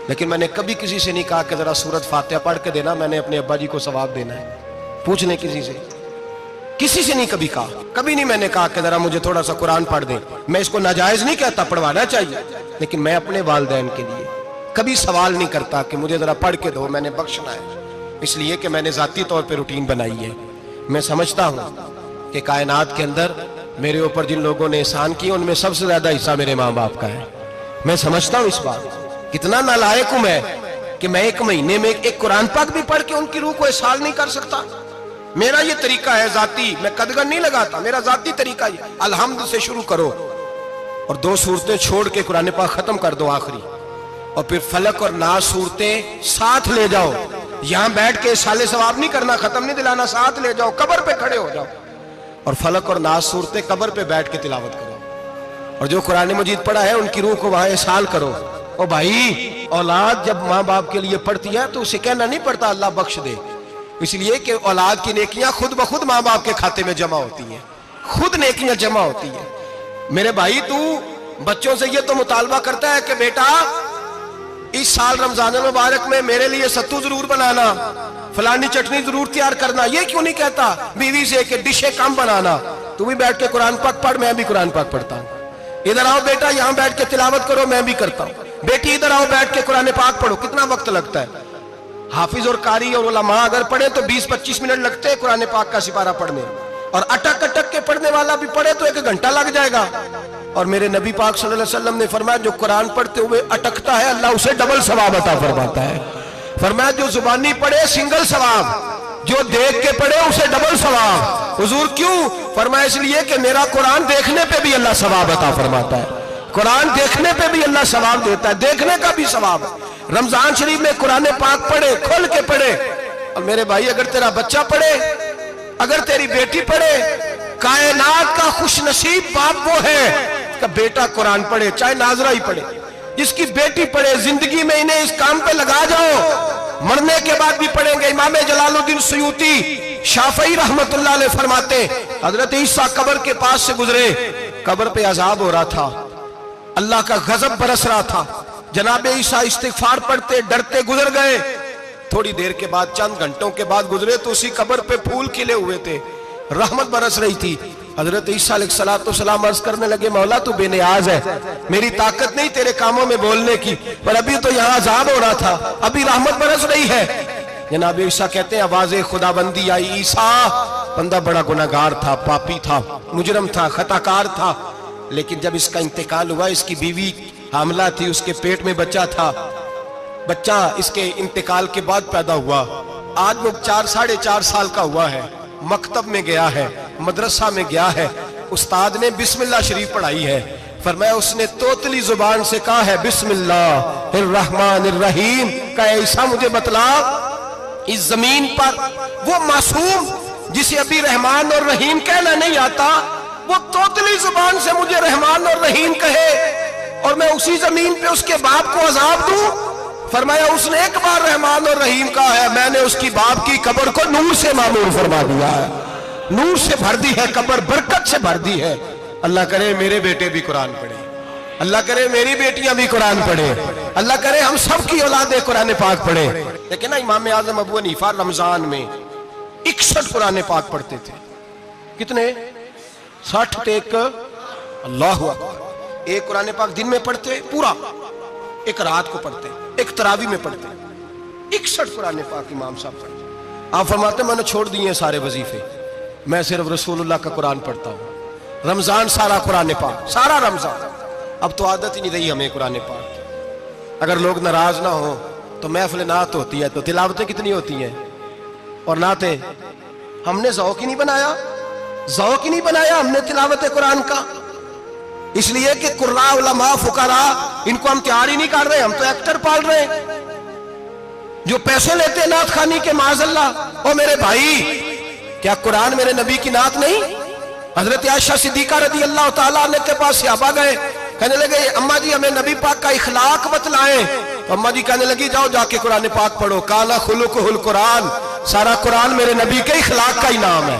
لیکن میں نے کبھی کسی سے نہیں کہا کہ ذرا سورت فاتحہ پڑھ کے دینا، میں نے اپنے ابا جی کو ثواب دینا ہے، پوچھ لیں کسی سے نہیں کبھی کہا، کبھی نہیں میں نے کہا کہ ذرا مجھے تھوڑا سا قرآن پڑھ دیں۔ میں اس کو ناجائز نہیں کہتا، پڑھوانا چاہیے، لیکن میں اپنے والدین کے لیے کبھی سوال نہیں کرتا کہ مجھے ذرا پڑھ کے دو، میں نے بخشنا ہے، اس لیے کہ میں نے ذاتی طور پہ روٹین بنائی ہے۔ میں سمجھتا ہوں کہ کائنات کے اندر میرے اوپر جن لوگوں نے احسان کیا ان میں سب سے زیادہ حصہ میرے ماں باپ کا ہے۔ میں سمجھتا ہوں اس بات، کتنا نالائق ہوں میں کہ میں ایک مہینے میں ایک قرآن پاک بھی پڑھ کے ان کی روح کو احسان نہیں کر سکتا۔ میرا یہ طریقہ ہے ذاتی، میں قدغن نہیں لگاتا، میرا ذاتی طریقہ یہ، الحمد سے شروع کرو اور 2 سورتیں چھوڑ کے قرآن پاک ختم کر دو آخری، اور پھر فلق اور ناس صورتیں ساتھ لے جاؤ۔ یہاں بیٹھ کے سالے ثواب نہیں کرنا، ختم نہیں دلانا، ساتھ لے جاؤ، قبر پہ کھڑے ہو جاؤ اور فلق اور ناس صورتیں قبر پہ بیٹھ کے تلاوت کرو، اور جو قرآن مجید پڑھا ہے ان کی روح کو وہاں احسان کرو۔ او بھائی، اولاد جب ماں باپ کے لیے پڑھتی ہے تو اسے کہنا نہیں پڑتا اللہ بخش دے، اس لیے کہ اولاد کی نیکیاں خود بخود ماں باپ کے کھاتے میں جمع ہوتی ہیں، خود نیکیاں جمع ہوتی ہیں۔ میرے بھائی، تو بچوں سے یہ تو مطالبہ کرتا ہے کہ بیٹا اس سال رمضان المبارک میں میرے لیے ستو ضرور بنانا، فلانی چٹنی ضرور تیار کرنا، یہ کیوں نہیں کہتا بیوی سے کہ ڈشیں کم بنانا؟ تو بھی بیٹھ کے قرآن پاک پڑھ، میں بھی قرآن پاک پڑھتا ہوں۔ ادھر آؤ بیٹا، یہاں بیٹھ کے تلاوت کرو، میں بھی کرتا ہوں۔ بیٹی ادھر آؤ، بیٹھ کے قرآن پاک پڑھو۔ کتنا وقت لگتا ہے؟ حافظ اور قاری اور علماء اگر پڑھے تو 20-25 منٹ لگتے ہیں قرآن پاک کا سپارہ پڑھنے، اور اٹک اٹک کے پڑھنے والا بھی پڑھے تو 1 گھنٹہ لگ جائے گا۔ اور میرے نبی پاک صلی اللہ علیہ وسلم نے فرمایا جو قرآن پڑھتے ہوئے اٹکتا ہے اللہ اسے ڈبل ثواب عطا فرماتا ہے۔ فرمایا جو زبانی پڑھے سنگل ثواب، جو دیکھ کے پڑھے اسے ڈبل ثواب۔ حضور کیوں؟ فرمایا اس لیے کہ میرا قرآن دیکھنے پہ بھی اللہ ثواب عطا فرماتا ہے، قرآن دیکھنے پہ بھی اللہ ثواب دیتا ہے، دیکھنے کا بھی ثواب۔ رمضان شریف میں قرآن پاک پڑھے، کھول کے پڑھے۔ اور میرے بھائی، اگر تیرا بچہ پڑھے، اگر تیری بیٹی پڑھے، کائنات کا خوش نصیب باپ وہ ہے کہ بیٹا قرآن پڑھے، چاہے ناظرہ ہی پڑھے، جس کی بیٹی پڑھے۔ زندگی میں انہیں اس کام پہ لگا جاؤ، مرنے کے بعد بھی پڑھیں گے۔ امام جلال الدین سیوطی شافعی رحمت اللہ علیہ فرماتے حضرت عیسیٰ قبر کے پاس سے گزرے، قبر پہ عذاب ہو رہا تھا، اللہ کا غضب برس رہا تھا، جناب عیسیٰ استغفار پڑھتے ڈرتے گزر گئے۔ تھوڑی دیر کے بعد، چند گھنٹوں کے بعد گزرے تو اسی قبر پہ پھول کھلے ہوئے تھے، رحمت برس رہی تھی۔ حضرت عیسیٰ علیہ السلام عرض کرنے لگے مولا تو بے نیاز ہے، میری طاقت نہیں تیرے کاموں میں بولنے کی، پر ابھی تو یہاں عذاب ہو رہا تھا، ابھی رحمت برس رہی ہے۔ جناب عیسیٰ کہتے ہیں آواز خدا بندی آئی، عیسیٰ بندہ بڑا گناہگار تھا، پاپی تھا، مجرم تھا، خطاکار تھا، لیکن جب اس کا انتقال ہوا، اس کی بیوی حاملہ تھی، اس کے پیٹ میں بچہ تھا، بچہ اس کے انتقال کے بعد پیدا ہوا، آج وہ 4-4.5 سال کا ہوا ہے، مکتب میں گیا ہے، مدرسہ میں گیا ہے، استاد نے بسم اللہ شریف پڑھائی ہے، فرمایا اس نے توتلی زبان سے کہا ہے بسم اللہ الرحمن الرحیم، کہ عیسیٰ مجھے بتلا اس زمین پر وہ معصوم جسے ابھی رحمان اور رحیم کہنا نہیں آتا، وہ توتلی زبان سے مجھے رحمان اور رحیم کہے اور میں اسی زمین پہ اس کے باپ کو عذاب دوں؟ فرمایا اس نے ایک بار رحمان اور رحیم کہا ہے، میں نے اس کی باپ کی قبر کو نور سے معمور فرما دیا ہے، نور سے بھر دی ہے قبر، برکت سے بھر دی ہے۔ اللہ کرے میرے بیٹے بھی قرآن پڑھے، اللہ کرے میری بیٹیاں بھی قرآن پڑھے، اللہ کرے ہم سب کی اولادیں قرآن پاک پڑھے۔ لیکن نا امام اعظم ابو حنیفہ رمضان میں 61 قرآن پاک پڑھتے تھے۔ کتنے؟ 60 ٹیک، اللہ اکبر۔ ایک قرآن پاک دن میں پڑھتے پورا، ایک رات کو پڑھتے، ایک تراویح میں پڑھتے، 61 قرآن پاک امام صاحب پڑھتے۔ آپ فرماتے میں نے چھوڑ دیے سارے وظیفے، میں صرف رسول اللہ کا قرآن پڑھتا ہوں۔ رمضان سارا قرآن پاک، سارا رمضان۔ اب تو عادت ہی نہیں رہی ہمیں قرآن پاک، اگر لوگ ناراض نہ ہوں تو محفل نعت ہوتی ہے تو تلاوتیں کتنی ہوتی ہیں، اور نعتیں ہم نے ذوق ہی نہیں بنایا، ذوق ہی نہیں بنایا ہم نے تلاوت قرآن کا، اس لیے کہ قراء علماء فقراء ان کو ہم تیار ہی نہیں کر رہے، ہم تو ایکٹر پال رہے ہیں جو پیسے لیتے ہیں نعت خوانی کے، معاذ اللہ۔ او میرے بھائی، کیا قرآن میرے نبی کی نعت نہیں؟ حضرت عائشہ صدیقہ رضی اللہ تعالیٰ عنہ کے پاس صحابہ گئے، کہنے لگے اماں جی ہمیں نبی پاک کا اخلاق بتلائیں، تو اماں جی کہنے لگی جاؤ جا کے قرآن پاک پڑھو، کالا خلقہ القرآن، سارا قرآن میرے نبی کے اخلاق کا ہی نام ہے،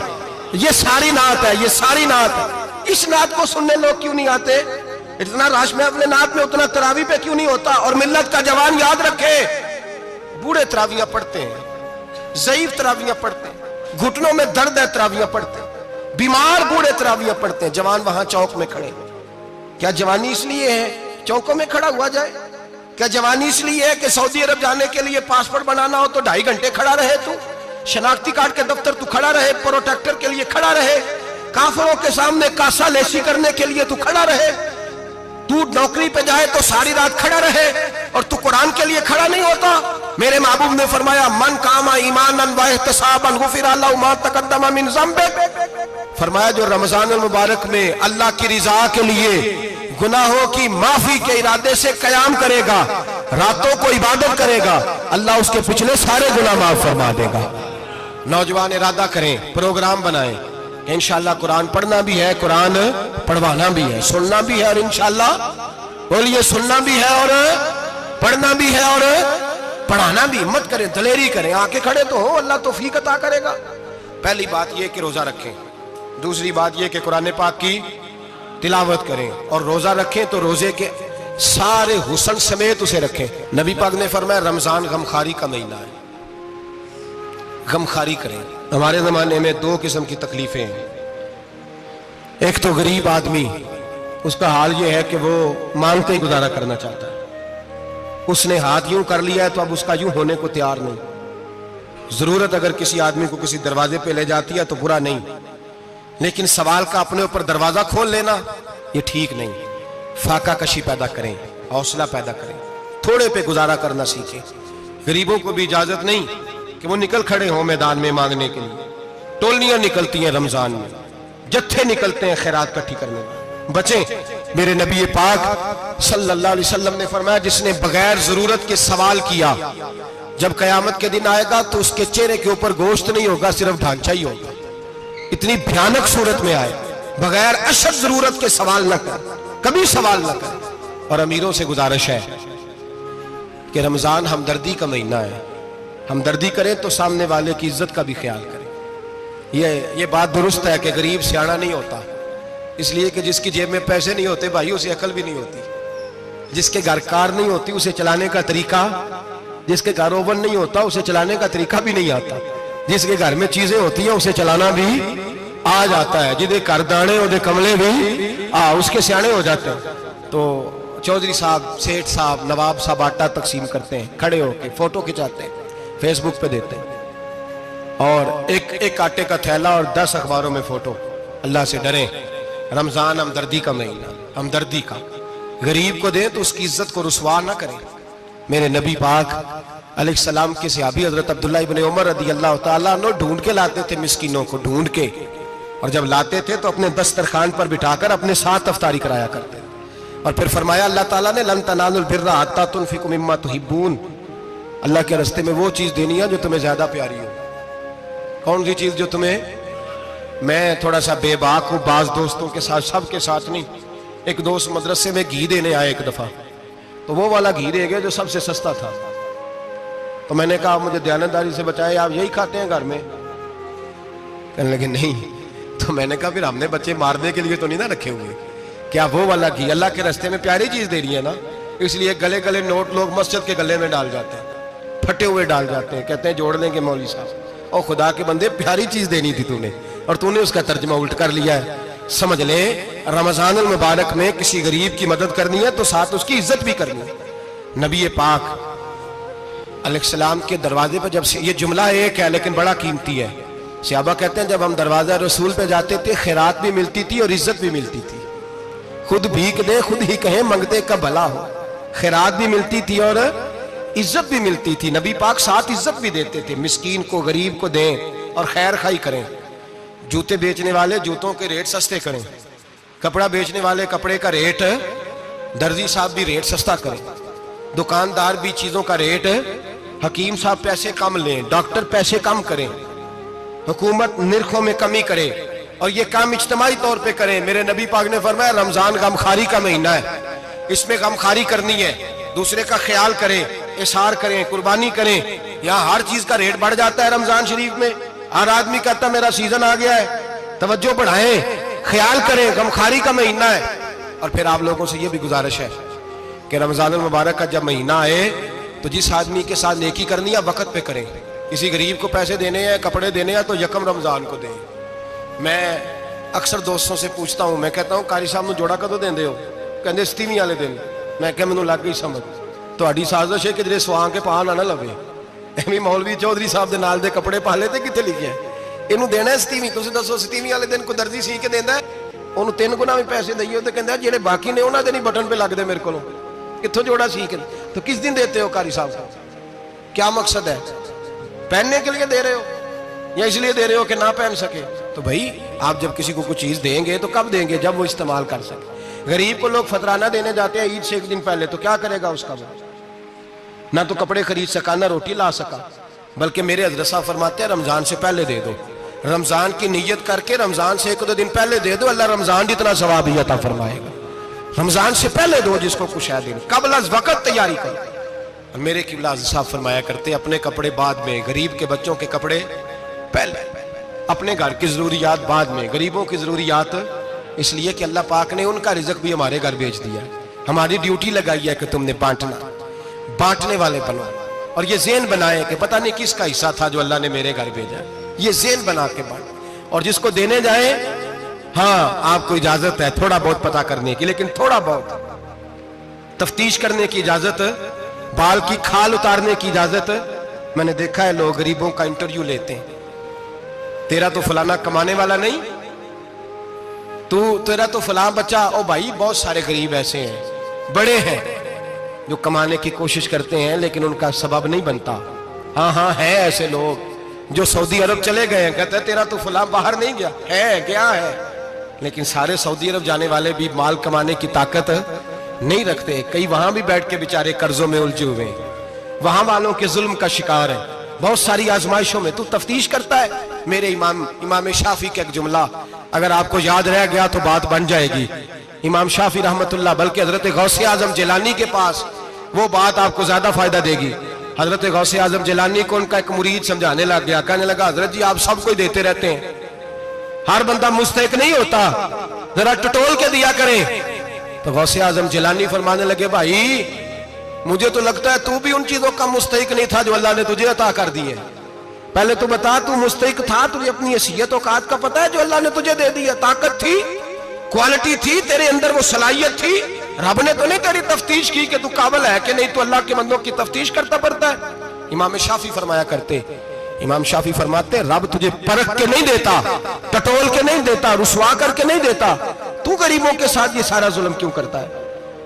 یہ ساری نعت ہے، یہ ساری نعت ہے۔ اس نعت کو سننے لوگ کیوں نہیں آتے؟ اتنا رش میں اپنے نات میں اتنا تراوی پہ کیوں نہیں ہوتا؟ اور ملت کا جوان یاد رکھے، بوڑھے تراویاں پڑھتے ہیں، ضعیف تراویاں پڑھتے ہیں، گھٹنوں میں درد ہے تراویاں پڑھتے ہیں، بیمار بوڑھے تراویاں پڑھتے ہیں، جوان وہاں چوک میں کھڑے۔ کیا جوانی اس لیے ہے چوکوں میں کھڑا ہوا جائے؟ کیا جوانی اس لیے ہے کہ سعودی عرب جانے کے لیے پاسپورٹ بنانا ہو تو 2.5 گھنٹے کھڑا رہے؟ تو شناختی کارڈ کے دفتر تو کھڑا رہے، پروٹیکٹر کے لیے کھڑا رہے، کافروں کے سامنے کاسا لیسی کرنے کے لیے تو کھڑا رہے، تو نوکری پہ جائے تو ساری رات کھڑا رہے، اور تو قرآن کے لیے کھڑا نہیں ہوتا؟ میرے محبوب نے فرمایا من قام ایمانا و احتسابا غفر له ما تقدم من ذنبه، فرمایا جو رمضان المبارک میں اللہ کی رضا کے لیے گناہوں کی معافی کے ارادے سے قیام کرے گا، راتوں کو عبادت کرے گا، اللہ اس کے پچھلے سارے گناہ معاف فرما دے گا۔ نوجوان ارادہ کریں، پروگرام بنائیں کہ انشاءاللہ قرآن پڑھنا بھی ہے، قرآن پڑھوانا بھی ہے، سننا بھی ہے، اور انشاءاللہ بولیے سننا بھی ہے اور پڑھنا بھی ہے اور پڑھانا بھی۔ ہمت کریں، دلیری کریں، آکے کھڑے تو ہو، اللہ توفیق عطا کرے گا۔ پہلی بات یہ کہ روزہ رکھیں، دوسری بات یہ کہ قرآن پاک کی تلاوت کریں، اور روزہ رکھیں تو روزے کے سارے حسن سمیت اسے رکھیں۔ نبی پاک نے فرمایا رمضان غمخاری کا مہینہ ہے، غمخاری کریں۔ ہمارے زمانے میں 2 قسم کی تکلیفیں ہیں، ایک تو غریب آدمی، اس کا حال یہ ہے کہ وہ مانگتے ہی گزارا کرنا چاہتا ہے، اس نے ہاتھ یوں کر لیا ہے تو اب اس کا یوں ہونے کو تیار نہیں۔ ضرورت اگر کسی آدمی کو کسی دروازے پہ لے جاتی ہے تو برا نہیں، لیکن سوال کا اپنے اوپر دروازہ کھول لینا یہ ٹھیک نہیں۔ فاقہ کشی پیدا کریں، حوصلہ پیدا کریں، تھوڑے پہ گزارا کرنا سیکھیں۔ غریبوں کو بھی اجازت نہیں کہ وہ نکل کھڑے ہوں میدان میں مانگنے کے لیے، ٹولیاں نکلتی ہیں رمضان میں، جتھے نکلتے ہیں خیرات کٹھی کرنے میں، بچیں۔ میرے نبی پاک صلی اللہ علیہ وسلم نے فرمایا جس نے بغیر ضرورت کے سوال کیا، جب قیامت کے دن آئے گا تو اس کے چہرے کے اوپر گوشت نہیں ہوگا، صرف ڈھانچہ ہی ہوگا۔ اتنی بھیانک صورت میں آئے، بغیر اشد ضرورت کے سوال نہ کر، کبھی سوال نہ کر۔ اور امیروں سے گزارش ہے کہ رمضان ہمدردی کا مہینہ ہے، ہمدردی کریں تو سامنے والے کی عزت کا بھی خیال کریں۔ یہ بات درست ہے کہ غریب سیاڑا نہیں ہوتا، اس لیے کہ جس کی جیب میں پیسے نہیں ہوتے بھائی اسے عقل بھی نہیں ہوتی، جس کے گھر کار نہیں ہوتی اسے چلانے کا طریقہ، جس کے گھر اوون نہیں ہوتا اسے چلانے کا طریقہ بھی نہیں آتا، جس کے گھر میں چیزیں ہوتی ہیں اسے چلانا بھی آ جاتا ہے، جدے کر دانے اودے کملے بھی اس کے سیانے ہو جاتے ہیں۔ تو چودھری صاحب، سیٹھ صاحب، نواب صاحب آٹا تقسیم کرتے ہیں، کھڑے ہو کے فوٹو کھچاتے ہیں، فیس بک پہ دیتے ہیں، اور ایک آٹے کا تھیلا اور 10 اخباروں میں فوٹو۔ اللہ سے ڈریں، رمضان ہمدردی کا مہینہ، ہمدردی کا، غریب کو دیں تو اس کی عزت کو رسوا نہ کریں۔ میرے نبی پاک علیہ السلام کے صحابی حضرت عبداللہ ابن عمر رضی اللہ تعالیٰ عنہ ڈھونڈ کے لاتے تھے مسکینوں کو، ڈھونڈ کے، اور جب لاتے تھے تو اپنے دسترخوان پر بٹھا کر اپنے ساتھ افطاری کرایا کرتے، اور پھر فرمایا اللہ تعالیٰ نے لن تنالوا البر حتی تنفقوا مما تحبون، اللہ کے راستے میں وہ چیز دینی ہے جو تمہیں زیادہ پیاری ہو۔ کون سی چیز جو تمہیں؟ میں تھوڑا سا بے باک ہوں، بعض دوستوں کے ساتھ، سب کے ساتھ نہیں۔ ایک دوست مدرسے میں گھی دینے آئے ایک دفعہ، تو وہ والا گھی دے گئے جو سب سے سستا تھا، تو میں نے کہا مجھے دیانتداری سے بچائے، آپ یہی کھاتے ہیں گھر میں؟ کہنے لگے نہیں۔ تو میں نے کہا پھر ہم نے بچے مارنے کے لیے تو نہیں نہ رکھے ہوئے، کیا وہ والا گھی اللہ کے راستے میں پیاری چیز دے رہی ہے نا، اس لیے گلے گلے نوٹ لوگ مسجد کے گلے میں ڈال جاتے ہیں، پھٹے ہوئے ڈال جاتے ہیں، کہتے ہیں جوڑ دیں گے مولوی صاحب، اور خدا کے بندے پیاری چیز دینی تھی تو نے، اور تو نے اس کا ترجمہ الٹ کر لیا ہے۔ سمجھ لیں رمضان المبارک میں کسی غریب کی مدد کرنی ہے تو ساتھ اس کی عزت بھی کرنی ہے۔ نبی پاک علیہ السلام کے دروازے پر جب سے، یہ جملہ ایک ہے لیکن بڑا قیمتی ہے، صحابہ کہتے ہیں جب ہم دروازہ رسول پہ جاتے تھے خیرات بھی ملتی تھی اور عزت بھی ملتی تھی، خود بھیک دیں خود ہی کہیں منگتے کا بھلا ہو، خیرات بھی ملتی تھی اور عزت بھی ملتی تھی۔ نبی پاک ساتھ عزت بھی دیتے تھے، مسکین کو غریب کو دیں اور خیر خائی کریں۔ جوتے بیچنے والے جوتوں کے ریٹ سستے کریں، کپڑا بیچنے والے کپڑے کا ریٹ، درزی صاحب بھی ریٹ سستا کریں، دکاندار بھی چیزوں کا ریٹ، حکیم صاحب پیسے کم لیں، ڈاکٹر پیسے کم کریں، حکومت نرخوں میں کمی کرے، اور یہ کام اجتماعی طور پہ کریں۔ میرے نبی پاک نے فرمایا رمضان غمخواری کا مہینہ ہے، اس میں غمخواری کرنی ہے، دوسرے کا خیال کریں، اظہار کریں، قربانی کریں۔ یہاں ہر چیز کا ریٹ بڑھ جاتا ہے رمضان شریف میں، ہر آدمی کہتا میرا سیزن آ گیا ہے، توجہ بڑھائیں، خیال کریں، غمخواری کا مہینہ ہے۔ اور پھر آپ لوگوں سے یہ بھی گزارش ہے کہ رمضان المبارک کا جب مہینہ آئے تو جس آدمی کے ساتھ نیکی کرنی ہے وقت پہ کریں. کسی غریب کو پیسے دینے ہیں، کپڑے دینے ہیں تو یکم رمضان کو دیں. میں اکثر دوستوں سے پوچھتا ہوں، میں کہتا ہوں قاری صاحب نو جوڑا کدوں دیندے ہو؟ کہندے 27ویں والے دن. میں کہ مینوں لگ گئی سمجھ تہاڈی سازش ہے کہ جڑے سواں کے پا نہ لوے. ایویں مولوی چودھری صاحب دے نال دے کپڑے پا لے تے کتے لکھیا ہے اینوں دینا ہے 27ویں. تسی دسو 27ویں والے دن کو درزی سی کے دیندا ہے اونوں 3 گنا بھی پیسے دئیے تے کہندا جڑے باقی نے انہاں دے نہیں بٹن پہ لگ دے میرے کولوں کتھوں جوڑا سی کے. تو کس دن دیتے ہو قاری صاحب؟ کیا مقصد ہے؟ پہننے کے لیے دے رہے ہو یا اس لیے دے رہے ہو کہ نہ پہن سکے؟ تو بھائی آپ جب کسی کو کچھ چیز دیں گے تو کب دیں گے؟ جب وہ استعمال کر سکے. غریب کو لوگ فطرانہ دینے جاتے ہیں عید سے 1 دن پہلے، تو کیا کرے گا اس کا؟ وہ نہ تو کپڑے خرید سکا نہ روٹی لا سکا. بلکہ میرے حضرت صاحب فرماتے ہیں رمضان سے پہلے دے دو. رمضان کی نیت کر کے رمضان سے 1-2 دن پہلے دے دو، اللہ رمضان جتنا ثواب ہی عطا فرمائے گا. رمضان سے پہلے دو جس کو کچھ ہے دن، قبل از وقت تیاری کرو. اور میرے قبلہ حضرت صاحب فرمایا کرتے اپنے کپڑے بعد میں، غریب کے بچوں کے کپڑے پہلے، اپنے گھر کی ضروریات بعد میں، غریبوں کی ضروریات. اس لیے کہ اللہ پاک نے ان کا رزق بھی ہمارے گھر بھیج دیا. ہماری ڈیوٹی لگائی ہے کہ تم نے بانٹنے والے بنو. اور یہ ذہن بنائے کہ پتہ نہیں کس کا حصہ تھا جو اللہ نے میرے گھر بھیجا. یہ ذہن بنا کے بانٹ. اور جس کو دینے جائیں، ہاں آپ کو اجازت ہے تھوڑا بہت پتہ کرنے کی، لیکن تھوڑا بہت تفتیش کرنے کی اجازت، بال کی کھال اتارنے کی اجازت. میں نے دیکھا ہے لوگ غریبوں کا انٹرویو لیتے ہیں. تیرا تو فلانا کمانے والا نہیں، تیرا تو فلاں بچہ. او بھائی بہت سارے غریب ایسے ہیں، بڑے ہیں جو کمانے کی کوشش کرتے ہیں لیکن ان کا سبب نہیں بنتا. ہاں ہے ایسے لوگ جو سعودی عرب چلے گئے ہیں، کہتے ہیں تیرا تو فلاں باہر نہیں گیا. ہے کیا ہے، لیکن سارے سعودی عرب جانے والے بھی مال کمانے کی طاقت نہیں رکھتے. کئی وہاں بھی بیٹھ کے بیچارے قرضوں میں الجھے ہوئے ہیں، وہاں والوں کے ظلم کا شکار ہیں. بہت ساری آزمائشوں میں تو تفتیش کرتا ہے. میرے امام شافعی کا ایک جملہ اگر آپ کو یاد رہ گیا تو بات بن جائے گی. امام شافعی رحمت اللہ، بلکہ حضرت غوث اعظم جیلانی کے پاس وہ بات آپ کو زیادہ فائدہ دے گی. حضرت غوث اعظم جیلانی کو ان کا ایک مرید سمجھانے لگ گیا، کہنے لگا حضرت جی آپ سب کو ہی دیتے رہتے ہیں، ہر بندہ مستحق نہیں ہوتا، ذرا ٹٹول کے دیا کریں. تو غوث اعظم جیلانی فرمانے لگے بھائی مجھے تو لگتا ہے تو بھی ان چیزوں کا مستحق نہیں تھا جو اللہ نے تجھے عطا کر دی ہے. پہلے تو بتا تو مستحق تھا، تجھے اپنی حیثیت اوقات کا پتہ ہے جو اللہ نے تجھے دے دی ہے؟ طاقت تھی، کوالٹی تھی، تیرے اندر وہ صلاحیت تھی. رب نے تو نہیں تیری تفتیش کی کہ تو قابل ہے کہ نہیں، تو اللہ کے بندوں کی تفتیش کرتا پڑتا ہے. امام شافعی فرمایا کرتے، امام شافعی فرماتے رب تجھے پرکھ کے نہیں دیتا، ٹٹول کے نہیں دیتا، رسوا کر کے نہیں دیتا. تو غریبوں کے ساتھ یہ سارا ظلم کیوں کرتا ہے؟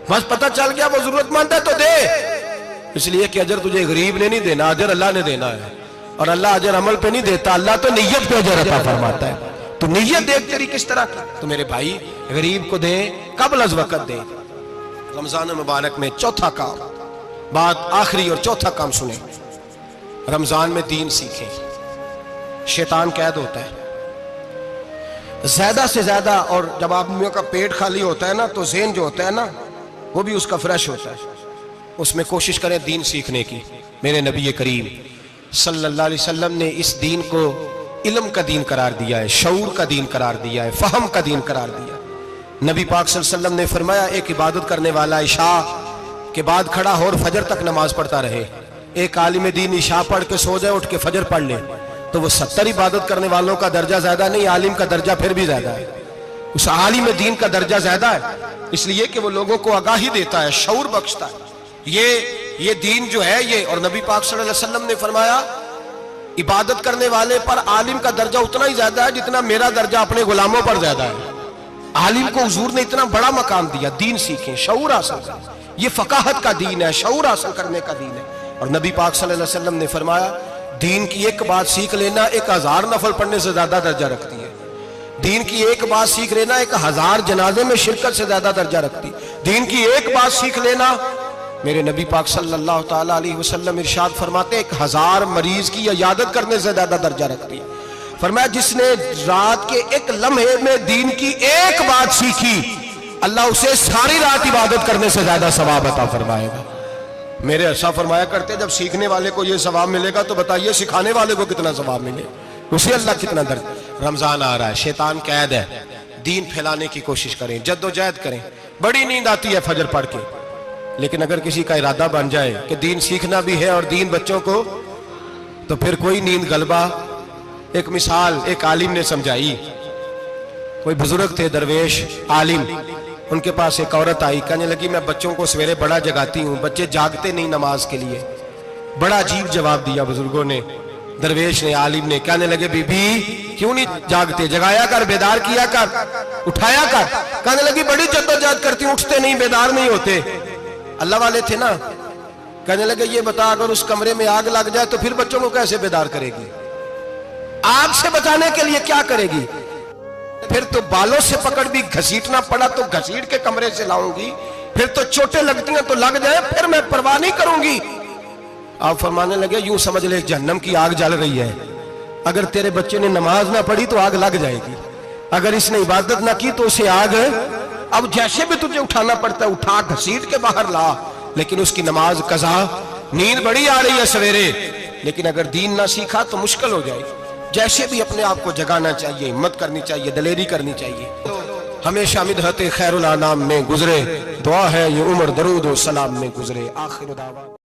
بس پتہ چل گیا وہ ضرورت مند ہے تو دے. اس لیے کہ اجر تجھے غریب نے نہیں دینا، اجر اللہ نے دینا ہے. اور اللہ اجر عمل پہ نہیں دیتا، اللہ تو نیت پہ اجر عطا فرماتا ہے. تو نیت دیکھ تیری کس طرح کی. تو میرے بھائی غریب کو دیں، قبل از وقت دیں. رمضان مبارک میں چوتھا کام، بات آخری اور چوتھا کام سنیں، رمضان میں دین سیکھیں. شیطان قید ہوتا ہے زیادہ سے زیادہ، اور جب آدمیوں کا پیٹ خالی ہوتا ہے نا تو ذہن جو ہوتا ہے نا وہ بھی اس کا فریش ہوتا ہے. اس میں کوشش کریں دین سیکھنے کی. میرے نبی کریم صلی اللہ علیہ وسلم نے اس دین کو علم کا دین قرار دیا ہے، شعور کا دین قرار دیا ہے، فہم کا دین قرار دیا. نبی پاک صلی اللہ علیہ وسلم نے فرمایا ایک عبادت کرنے والا عشاء کے بعد کھڑا ہو اور فجر تک نماز پڑھتا رہے. ایک عالم دین عشاء پڑھ کے سو جائے، اٹھ کے فجر پڑھ لے، تو وہ 70 عبادت کرنے والوں کا درجہ زیادہ نہیں، عالم کا درجہ پھر بھی زیادہ ہے. اس عالم دین کا درجہ زیادہ ہے، اس لیے کہ وہ لوگوں کو آگاہی دیتا ہے، شعور بخشتا ہے. یہ دین جو ہے یہ، اور نبی پاک صلی اللہ علیہ وسلم نے فرمایا عبادت کرنے والے پر عالم کا درجہ اتنا ہی زیادہ ہے جتنا میرا درجہ اپنے غلاموں پر زیادہ ہے. عالم کو حضور نے اتنا بڑا مقام دیا. دین سیکھیں، شعور حاصل کریں. یہ فقاہت کا دین ہے، شعور حاصل کرنے کا دین ہے. اور نبی پاک صلی اللہ علیہ وسلم نے فرمایا دین کی ایک بات سیکھ لینا 1000 نفل پڑھنے سے زیادہ درجہ رکھتی ہے. دین کی ایک بات سیکھ لینا 1000 جنازے میں شرکت سے زیادہ درجہ رکھتی. دین کی ایک بات سیکھ لینا، میرے نبی پاک صلی اللہ تعالیٰ علیہ وسلم ارشاد فرماتے 1000 مریض کی عیادت کرنے سے زیادہ درجہ رکھتی ہے. فرمایا جس نے رات کے ایک لمحے میں دین کی ایک بات سیکھی، اللہ اسے ساری رات عبادت کرنے سے زیادہ ثواب عطا فرمائے گا. میرے ایسا فرمایا کرتے جب سیکھنے والے کو یہ ثواب ملے گا تو بتائیے سکھانے والے کو کتنا ثواب ملے، اسے اللہ کتنا درجہ. رمضان آ رہا ہے، شیطان قید ہے، دین پھیلانے کی کوشش کریں، جد و جہد کریں. بڑی نیند آتی ہے فجر پڑھ کے، لیکن اگر کسی کا ارادہ بن جائے کہ دین سیکھنا بھی ہے اور دین بچوں کو، تو پھر کوئی نیند غلبہ۔ ایک مثال ایک عالم نے سمجھائی، کوئی بزرگ تھے درویش عالم، ان کے پاس ایک عورت آئی، کہنے لگی میں بچوں کو سویرے بڑا جگاتی ہوں، بچے جاگتے نہیں نماز کے لیے۔ بڑا عجیب جواب دیا بزرگوں نے، درویش نے، عالم نے، کہنے لگے بی بی کیوں نہیں جاگتے، جگایا کر، بیدار کیا کر، اٹھایا کر۔ کہنے لگی بڑی جدوجہد کرتی ہوں، اٹھتے نہیں، بیدار نہیں ہوتے۔ اللہ والے تھے نا، کہنے لگے یہ بتا اگر اس کمرے میں آگ لگ جائے تو پھر بچوں کو کیسے بیدار کرے گی؟ آگ سے بچانے کے لیے کیا کرے گی؟ پھر تو بالوں سے پکڑ بھی گھسیٹنا پڑا تو گھسیٹ کے کمرے سے لاؤں گی، پھر تو چوٹیں لگتی ہیں تو لگ جائیں، پھر میں پرواہ نہیں کروں گی۔ آپ فرمانے لگے یوں سمجھ لے جہنم کی آگ جل رہی ہے، اگر تیرے بچے نے نماز نہ پڑھی تو آگ لگ جائے گی، اگر اس نے عبادت نہ کی تو اسے آگ، اب جیسے بھی تجھے اٹھانا پڑتا ہے اٹھا گھسیٹ کے باہر لا، لیکن اس کی نماز قضا۔ نیند بڑی آ رہی ہے سویرے، لیکن اگر دین نہ سیکھا تو مشکل ہو جائے۔ جیسے بھی اپنے آپ کو جگانا چاہیے، ہمت کرنی چاہیے، دلیری کرنی چاہیے۔ ہمیشہ مدحت خیر الانام میں گزرے، دعا ہے یہ عمر درود و سلام میں گزرے۔ آخر دعوانا